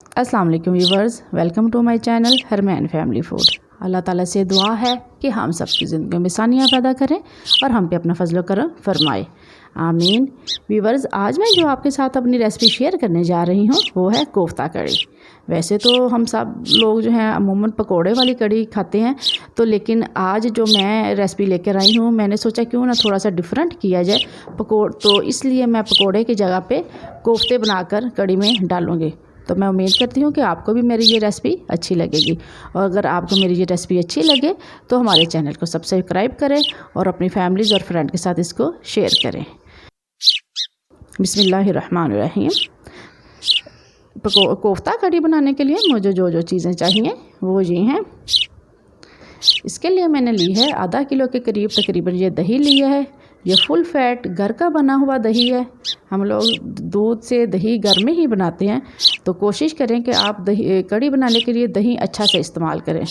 अस्सलाम वालेकुम viewers, welcome to my channel Harman family food. अल्लाह ताला से दुआ है कि हम सबकी ज़िंदगी में आसानियाँ पैदा करें और हम पे अपना फजल करम फरमाए, आमीन। व्यूवर्स, आज मैं जो आपके साथ अपनी रेसिपी शेयर करने जा रही हूँ वो है कोफ्ता कड़ी। वैसे तो हम सब लोग जो हैं अमूमन पकोड़े वाली कड़ी खाते हैं, तो लेकिन आज जो मैं रेसिपी लेकर आई हूँ, मैंने सोचा क्यों ना थोड़ा सा डिफरेंट किया जाए तो इसलिए मैं पकोड़े की जगह पे कोफ्ते बनाकर कड़ी में डालूँगी। तो मैं उम्मीद करती हूँ कि आपको भी मेरी ये रेसिपी अच्छी लगेगी, और अगर आपको मेरी ये रेसिपी अच्छी लगे तो हमारे चैनल को सब्सक्राइब करें और अपनी फैमिलीज़ और फ्रेंड के साथ इसको शेयर करें। बिस्मिल्लाहिर्रहमानिर्रहीम। कोफ्ता कड़ी बनाने के लिए मुझे जो चीज़ें चाहिए वो ये हैं। इसके लिए मैंने ली है आधा किलो के करीब तकरीबन ये दही लिया है। ये फुल फैट घर का बना हुआ दही है। हम लोग दूध से दही घर में ही बनाते हैं, तो कोशिश करें कि आप दही कड़ी बनाने के लिए दही अच्छा से इस्तेमाल करें।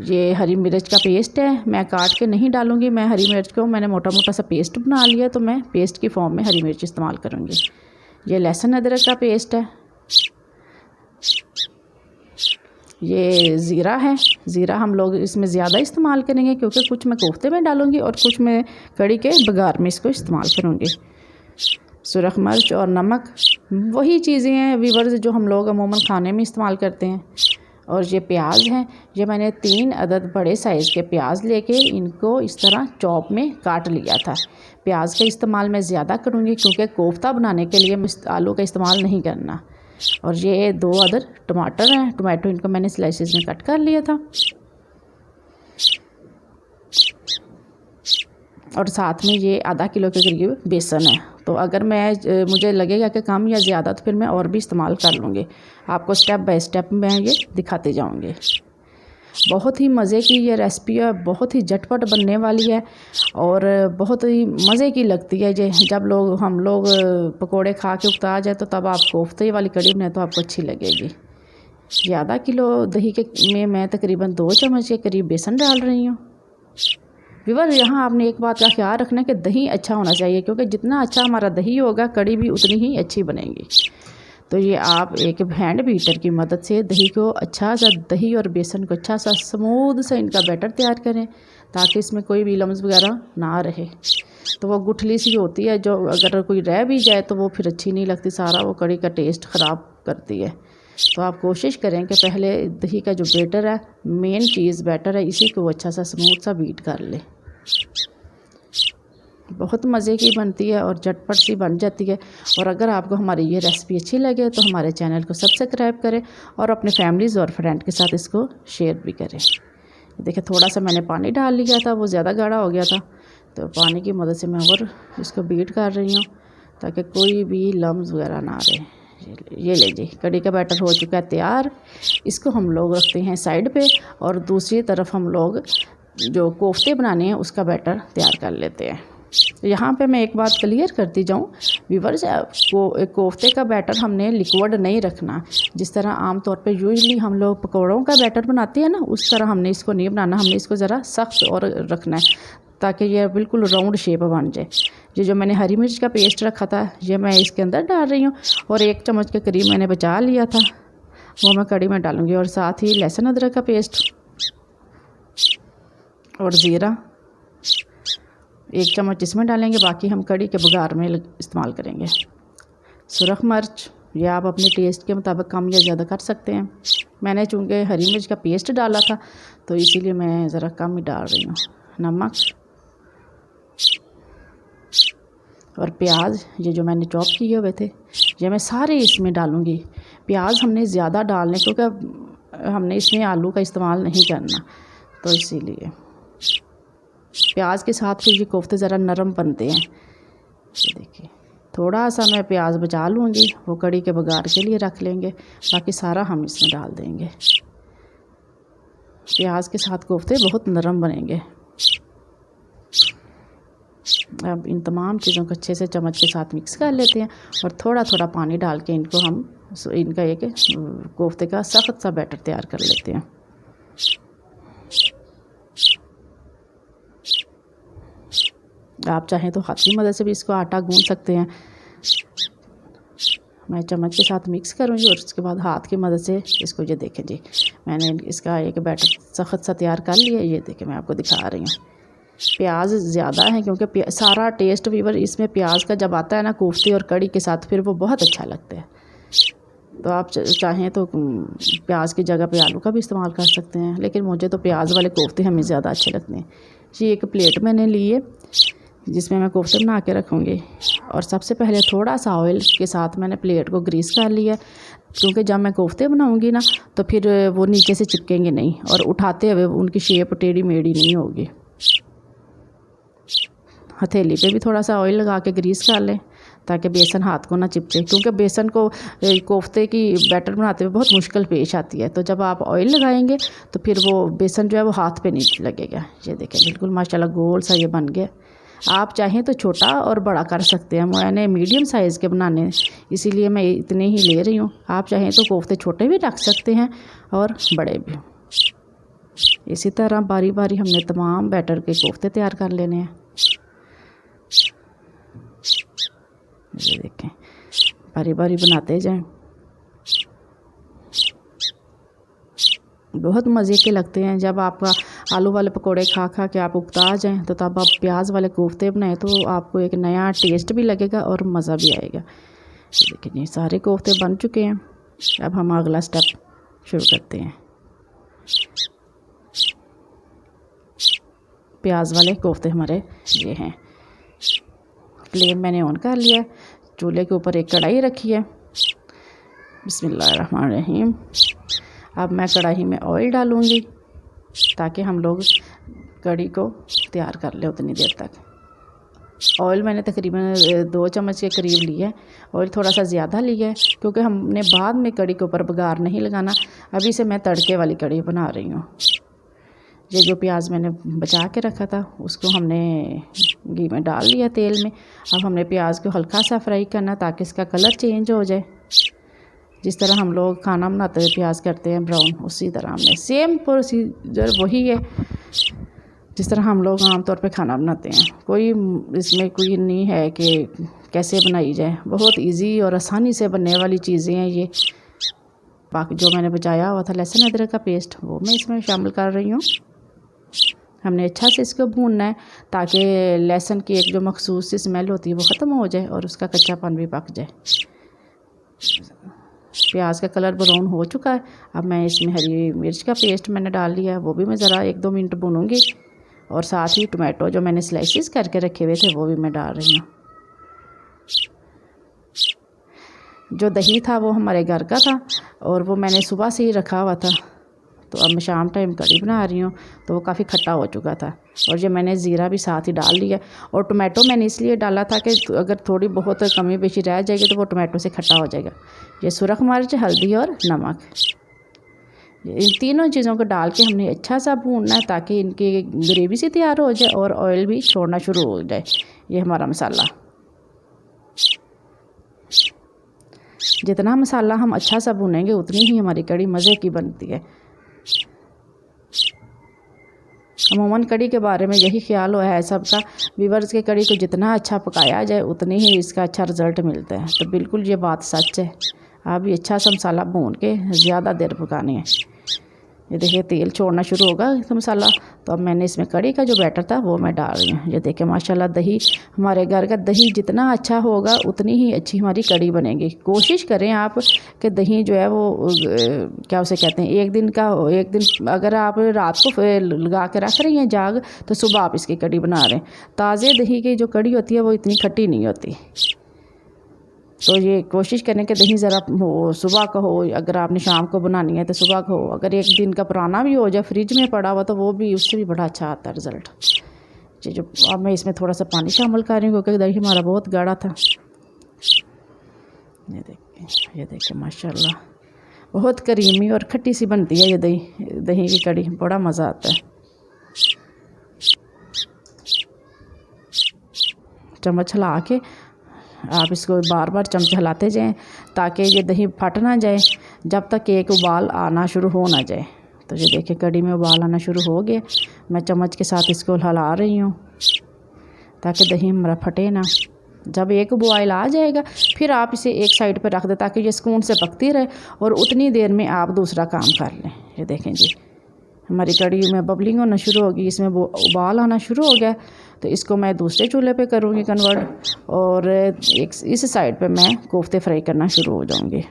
ये हरी मिर्च का पेस्ट है, मैं काट के नहीं डालूंगी। मैं हरी मिर्च को मैंने मोटा मोटा सा पेस्ट बना लिया, तो मैं पेस्ट की फॉर्म में हरी मिर्च इस्तेमाल करूँगी। ये लहसुन अदरक का पेस्ट है। ये ज़ीरा है। ज़ीरा हम लोग इसमें ज़्यादा इस्तेमाल करेंगे क्योंकि कुछ मैं कोफ्ते में डालूंगी और कुछ मैं कड़ी के बघार में इसको इस्तेमाल करूँगी। सुरख मिर्च और नमक वही चीज़ें हैं व्यूअर्स जो हम लोग अमूमन खाने में इस्तेमाल करते हैं। और ये प्याज हैं। ये मैंने 3 अदद बड़े साइज़ के प्याज लेके इनको इस तरह चॉप में काट लिया था। प्याज का इस्तेमाल मैं ज़्यादा करूँगी क्योंकि कोफ्ता बनाने के लिए आलू का इस्तेमाल नहीं करना। और ये 2 अदद टमाटर हैं। टमाटो इनको मैंने स्लाइसेस में कट कर लिया था। और साथ में ये आधा किलो के करीब बेसन है। तो अगर मुझे लगेगा कि कम या ज़्यादा तो फिर मैं और भी इस्तेमाल कर लूँगी। आपको स्टेप बाय स्टेप मैं ये दिखाते जाऊँगी। बहुत ही मज़े की ये रेसिपी है, बहुत ही झटपट बनने वाली है और बहुत ही मज़े की लगती है। जब हम लोग पकोड़े खा के उकता जाए तो तब आप कोफ्ते वाली कड़ी बनाए तो आपको अच्छी लगेगी। ये आधा किलो दही में मैं तकरीबन 2 चम्मच के करीब बेसन डाल रही हूँ। व्यूअर, यहाँ आपने एक बात का ख्याल रखना कि दही अच्छा होना चाहिए, क्योंकि जितना अच्छा हमारा दही होगा कड़ी भी उतनी ही अच्छी बनेगी। तो ये आप एक हैंड बीटर की मदद से दही और बेसन को अच्छा सा स्मूथ सा इनका बैटर तैयार करें, ताकि इसमें कोई भी लम्स वगैरह ना रहे। तो वो गुठली सी होती है जो अगर कोई रह भी जाए तो वो फिर अच्छी नहीं लगती, सारा वो कड़ी का टेस्ट ख़राब करती है। तो आप कोशिश करें कि पहले दही का जो बैटर है, मेन चीज़ बैटर है, इसी को अच्छा सा स्मूथ सा बीट कर ले। बहुत मज़े की बनती है और झटपट सी बन जाती है। और अगर आपको हमारी ये रेसिपी अच्छी लगे तो हमारे चैनल को सब्सक्राइब करें और अपने फैमिलीज़ और फ्रेंड के साथ इसको शेयर भी करें। देखिए, थोड़ा सा मैंने पानी डाल लिया था, वो ज़्यादा गाढ़ा हो गया था, तो पानी की मदद से मैं और इसको बीट कर रही हूँ ताकि कोई भी लम्स वगैरह ना रहे। ये लीजिए, कड़ी का बैटर हो चुका है तैयार। इसको हम लोग रखते हैं साइड पे और दूसरी तरफ हम लोग जो कोफ्ते बनाने हैं उसका बैटर तैयार कर लेते हैं। तो यहाँ पे मैं एक बात क्लियर करती जाऊँ व्यूअर्स, कोफ्ते का बैटर हमने लिक्विड नहीं रखना। जिस तरह आमतौर पे यूजली हम लोग पकौड़ों का बैटर बनाते हैं ना, उस तरह हमने इसको नहीं बनाना। हमने इसको ज़रा सख्त और रखना है ताकि ये बिल्कुल राउंड शेप बन जाए। ये जो मैंने हरी मिर्च का पेस्ट रखा था ये मैं इसके अंदर डाल रही हूँ, और 1 चम्मच के करीब मैंने बचा लिया था, वो मैं कड़ी में डालूँगी। और साथ ही लहसुन अदरक का पेस्ट और ज़ीरा 1 चम्मच इसमें डालेंगे, बाकी हम कड़ी के बघार में इस्तेमाल करेंगे। सुरख मिर्च ये आप अपने टेस्ट के मुताबिक कम या ज़्यादा कर सकते हैं। मैंने चूँकि हरी मिर्च का पेस्ट डाला था तो इसीलिए मैं ज़रा कम ही डाल रही हूँ। नमक और प्याज ये जो मैंने चॉप किए हुए थे ये मैं सारे इसमें डालूँगी। प्याज हमने ज़्यादा डालने क्योंकि हमने इसमें आलू का इस्तेमाल नहीं करना, तो इसीलिए प्याज के साथ फिर ये कोफ्ते ज़रा नरम बनते हैं। ये देखिए, थोड़ा सा मैं प्याज बचा लूँगी, वो कड़ी के बघार के लिए रख लेंगे, बाकी सारा हम इसमें डाल देंगे। प्याज के साथ कोफ्ते बहुत नरम बनेंगे। अब इन तमाम चीज़ों को अच्छे से चम्मच के साथ मिक्स कर लेते हैं और थोड़ा थोड़ा पानी डाल के इनका एक कोफ्ते का सख्त सा बैटर तैयार कर लेते हैं। आप चाहें तो हाथ की मदद से भी इसको आटा गूंद सकते हैं। मैं चम्मच के साथ मिक्स करूँगी और उसके बाद हाथ की मदद से इसको, ये देखें जी, मैंने इसका एक बैटर सख्त सा तैयार कर लिया। ये देखें मैं आपको दिखा रही हूँ। प्याज ज़्यादा है क्योंकि सारा टेस्ट वीवर इसमें प्याज का जब आता है ना कोफ्ते और कड़ी के साथ, फिर वो बहुत अच्छा लगता है। तो आप चाहें तो प्याज की जगह पे आलू का भी इस्तेमाल कर सकते हैं, लेकिन मुझे तो प्याज वाले कोफ्ते हमें ज़्यादा अच्छे लगते हैं। ये एक प्लेट मैंने ली है जिसमें मैं कोफ्ते बना के रखूँगी, और सबसे पहले थोड़ा सा ऑयल के साथ मैंने प्लेट को ग्रीस कर लिया, क्योंकि जब मैं कोफ्ते बनाऊँगी ना तो फिर वो नीचे से चिपकेंगे नहीं और उठाते हुए उनकी शेप टेढ़ी मेढ़ी नहीं होगी। हथेली पे भी थोड़ा सा ऑयल लगा के ग्रीस कर लें ताकि बेसन हाथ को ना चिपके, क्योंकि बेसन को कोफ्ते की बैटर बनाते हुए बहुत मुश्किल पेश आती है। तो जब आप ऑयल लगाएंगे तो फिर वो बेसन जो है वो हाथ पे नहीं लगेगा। ये देखें बिल्कुल माशाल्लाह गोल सा ये बन गया। आप चाहें तो छोटा और बड़ा कर सकते हैं, मैंने मीडियम साइज़ के बनाने इसीलिए मैं इतने ही ले रही हूँ। आप चाहें तो कोफ्ते छोटे भी रख सकते हैं और बड़े भी। इसी तरह बारी बारी हमने तमाम बैटर के कोफ्ते तैयार कर लेने हैं। ये देखें बारी बारी बनाते जाएं, बहुत मज़े के लगते हैं। जब आपका आलू वाले पकोड़े खा खा के आप उकता जाएं तो तब आप प्याज वाले कोफ्ते बनाएं तो आपको एक नया टेस्ट भी लगेगा और मज़ा भी आएगा। देखिए ये सारे कोफ्ते बन चुके हैं। अब हम अगला स्टेप शुरू करते हैं। प्याज वाले कोफ्ते हमारे ये हैं। फ्लेम मैंने ऑन कर लिया, चूल्हे के ऊपर एक कढ़ाई रखी है। बिस्मिल्लाहिर्रहमानिर्रहीम। अब मैं कढ़ाई में ऑयल डालूँगी ताकि हम लोग कड़ी को तैयार कर लें उतनी देर तक। ऑयल मैंने तकरीबन 2 चम्मच के करीब लिया है। ऑयल थोड़ा सा ज़्यादा लिया है क्योंकि हमने बाद में कड़ी के ऊपर बघार नहीं लगाना। अभी से मैं तड़के वाली कड़ी बना रही हूँ। ये जो प्याज मैंने बचा के रखा था उसको हमने घी में डाल लिया तेल में। अब हमने प्याज को हल्का सा फ्राई करना ताकि इसका कलर चेंज हो जाए। जिस तरह हम लोग खाना बनाते हुए प्याज करते हैं ब्राउन, उसी तरह हमने सेम प्रोसीजर वही है जिस तरह हम लोग आमतौर पे खाना बनाते हैं। कोई इसमें कोई नहीं है कि कैसे बनाई जाए, बहुत इजी और आसानी से बनने वाली चीज़ें हैं ये। बाकी जो मैंने बचाया हुआ था लहसुन अदरक का पेस्ट वो मैं इसमें शामिल कर रही हूँ। हमने अच्छा से इसको भूनना है ताकि लहसुन की एक जो मखसूस सी स्मेल होती है वो ख़त्म हो जाए और उसका कच्चापन भी पक जाए। प्याज का कलर ब्राउन हो चुका है। अब मैं इसमें हरी मिर्च का पेस्ट मैंने डाल लिया है, वो भी मैं ज़रा 1-2 मिनट भूनूंगी। और साथ ही टमाटो जो मैंने स्लाइसिस करके रखे हुए थे वो भी मैं डाल रही हूँ। जो दही था वो हमारे घर का था और वो मैंने सुबह से ही रखा हुआ था। तो अब मैं शाम टाइम कड़ी बना रही हूँ तो वो काफ़ी खट्टा हो चुका था। और जो मैंने ज़ीरा भी साथ ही डाल लिया। और टमाटो मैंने इसलिए डाला था कि अगर थोड़ी बहुत कमी बेशी रह जाएगी तो वो टमाटो से खट्टा हो जाएगा। ये सुरख मिर्च, हल्दी और नमक, इन तीनों चीज़ों को डाल के हमने अच्छा सा भूनना है ताकि इनकी ग्रेवी सी तैयार हो जाए और ऑयल भी छोड़ना शुरू हो जाए। ये हमारा मसाला, जितना मसाला हम अच्छा सा भूनेंगे उतनी ही हमारी कड़ी मज़े की बनती है। अमूमन कड़ी के बारे में यही ख्याल है सबका, व्यूअर्स के कड़ी को जितना अच्छा पकाया जाए उतनी ही इसका अच्छा रिज़ल्ट मिलता है। तो बिल्कुल ये बात सच है। आप ये अच्छा सा मसाला भून के ज़्यादा देर पकानी है। ये देखिए तेल छोड़ना शुरू होगा तो मसाला, तो अब मैंने इसमें कड़ी का जो बैटर था वो मैं डाल रही हूँ। ये देखिए माशाल्लाह दही, हमारे घर का दही जितना अच्छा होगा उतनी ही अच्छी हमारी कड़ी बनेगी। कोशिश करें आप कि दही जो है वो क्या उसे कहते हैं, एक दिन अगर आप रात को लगा के रख रही हैं जाग तो सुबह आप इसकी कड़ी बना रहे हैं। ताज़े दही की जो कड़ी होती है वो इतनी खट्टी नहीं होती। तो ये कोशिश करें कि दही ज़रा हो, सुबह का हो। अगर आपने शाम को बनानी है तो सुबह का हो। अगर एक दिन का पुराना भी हो जाए फ्रिज में पड़ा हुआ तो वो भी, उससे भी बड़ा अच्छा आता है रिज़ल्ट। जी जो अब मैं इसमें थोड़ा सा पानी शामिल कर रही हूँ क्योंकि दही हमारा बहुत गाढ़ा था। ये देखिए माशाल्लाह बहुत करीमी और खट्टी सी बनती है ये दही की कड़ी, बड़ा मज़ा आता है। चम्मच हिला के आप इसको बार बार चमच हिलाते जाएं ताकि ये दही फट ना जाए जब तक एक उबाल आना शुरू हो ना जाए। तो ये देखिए कड़ी में उबाल आना शुरू हो गया। मैं चम्मच के साथ इसको हिला रही हूँ ताकि दही हमारा फटे ना। जब एक बॉयल आ जाएगा फिर आप इसे एक साइड पर रख दें ताकि ये सुकून से पकती रहे और उतनी देर में आप दूसरा काम कर लें। ये देखें जी, हमारी कड़ी में बबलिंग होना शुरू होगी, इसमें उबाल आना शुरू हो गया। तो इसको मैं दूसरे चूल्हे पे करूँगी कन्वर्ट और एक इस साइड पे मैं कोफ्ते फ्राई करना शुरू हो जाऊँगी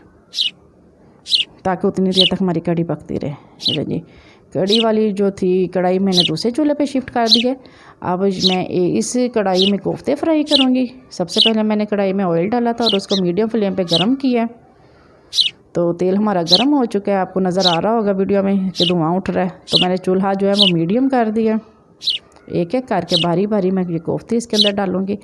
ताकि उतनी देर तक हमारी कड़ी पकती रहे। ये जी, कड़ी वाली जो थी कढ़ाई मैंने दूसरे चूल्हे पे शिफ्ट कर दी है। अब मैं इस कढ़ाई में कोफ्ते फ्राई करूँगी। सबसे पहले मैंने कढ़ाई में ऑयल डाला था और उसको मीडियम फ्लेम पे गरम किया। तो तेल हमारा गर्म हो चुका है, आपको नज़र आ रहा होगा वीडियो में कि धुआं उठ रहा है। तो मैंने चूल्हा जो है वो मीडियम कर दिया। एक एक करके बारी बारी मैं ये कोफ्ते इसके अंदर डालूँगी।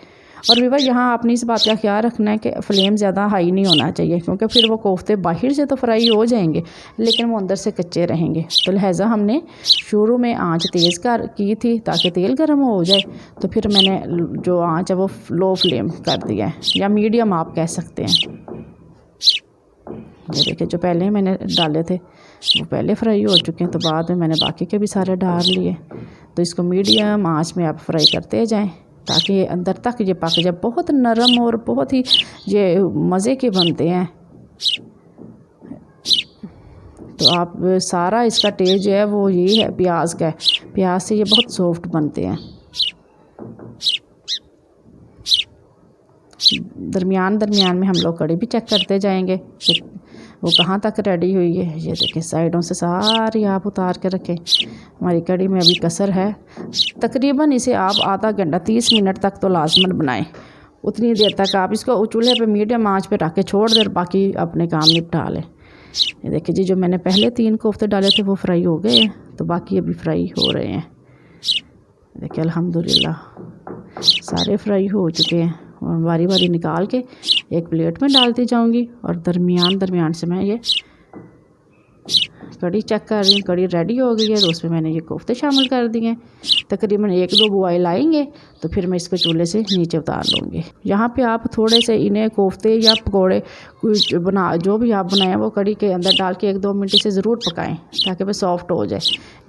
और व्यूअर यहाँ आपने इस बात का ख्याल रखना है कि फ्लेम ज़्यादा हाई नहीं होना चाहिए, क्योंकि फिर वो कोफ्ते बाहर से तो फ्राई हो जाएंगे लेकिन वो अंदर से कच्चे रहेंगे। तो लिहाजा हमने शुरू में आंच तेज़ की थी ताकि तेल गर्म हो जाए। तो फिर मैंने जो आंच है वो लो फ्लेम कर दिया है, या मीडियम आप कह सकते हैं। ये देखिए, जो पहले मैंने डाले थे वो पहले फ्राई हो चुके हैं, तो बाद में मैंने बाकी के भी सारे डाल लिए। तो इसको मीडियम आंच में आप फ्राई करते जाएं ताकि ये अंदर तक ये पक जाए। बहुत नरम और बहुत ही ये मज़े के बनते हैं। तो आप सारा इसका टेस्ट जो है वो यही है प्याज का है, प्याज से ये बहुत सॉफ्ट बनते हैं। दरमियान में हम लोग कड़ी भी चेक करते जाएंगे वो कहाँ तक रेडी हुई है। ये देखें, साइडों से सारी आप उतार के रखें। हमारी कड़ी में अभी कसर है। तकरीबन इसे आप आधा घंटा 30 मिनट तक तो लाजमन बनाएं। उतनी देर तक आप इसको चूल्हे पे मीडियम आंच पे रख के छोड़ दें, बाकी अपने काम निपटा लें। ये देखिए जी, जो मैंने पहले 3 कोफ्ते डाले थे वो फ्राई हो गए हैं, तो बाकी अभी फ्राई हो रहे हैं। देखिए अल्हम्दुलिल्लाह सारे फ्राई हो चुके हैं। बारी बारी निकाल के एक प्लेट में डालती जाऊंगी और दरमियान से मैं ये कड़ी चेक कर रही हूँ। कड़ी रेडी हो गई है तो उसमें मैंने ये कोफ्ते शामिल कर दिए हैं। तकरीबन 1-2 बॉयल आएंगे तो फिर मैं इसको चूल्हे से नीचे उतार लूँगी। यहाँ पे आप थोड़े से इन्हें कोफ्ते या पकौड़े कुछ जो भी आप बनाएं वो कड़ी के अंदर डाल के 1-2 मिनट से ज़रूर पकाएं ताकि वो सॉफ्ट हो जाए।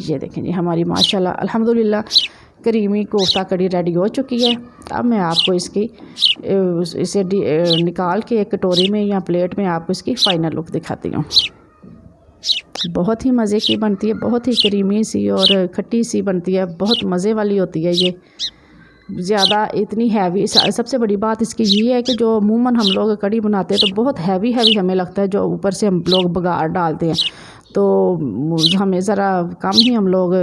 ये देखें जी, हमारी माशाल्लाह अल्हम्दुलिल्लाह करीमी कोफ्ता कड़ी रेडी हो चुकी है। अब मैं आपको इसे निकाल के एक कटोरी में या प्लेट में आपको इसकी फ़ाइनल लुक दिखाती हूँ। बहुत ही मज़े की बनती है, बहुत ही करीमी सी और खट्टी सी बनती है, बहुत मज़े वाली होती है ये। ज़्यादा इतनी हैवी, सबसे बड़ी बात इसकी ये है कि जो अमूमन हम लोग कड़ी बनाते हैं तो बहुत हैवी हमें लगता है, जो ऊपर से हम लोग बघार डालते हैं तो हमें ज़रा कम ही हम लोग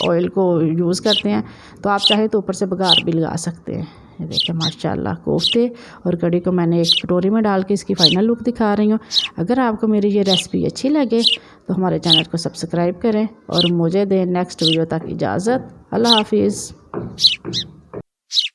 ऑयल को यूज़ करते हैं। तो आप चाहे तो ऊपर से बघार भी लगा सकते हैं। ये देखिए माशाल्लाह कोफ्ते और कड़ी को मैंने एक कटोरी में डाल के इसकी फ़ाइनल लुक दिखा रही हूँ। अगर आपको मेरी ये रेसिपी अच्छी लगे तो हमारे चैनल को सब्सक्राइब करें और मुझे दें नेक्स्ट वीडियो तक इजाज़त। अल्लाह हाफिज़।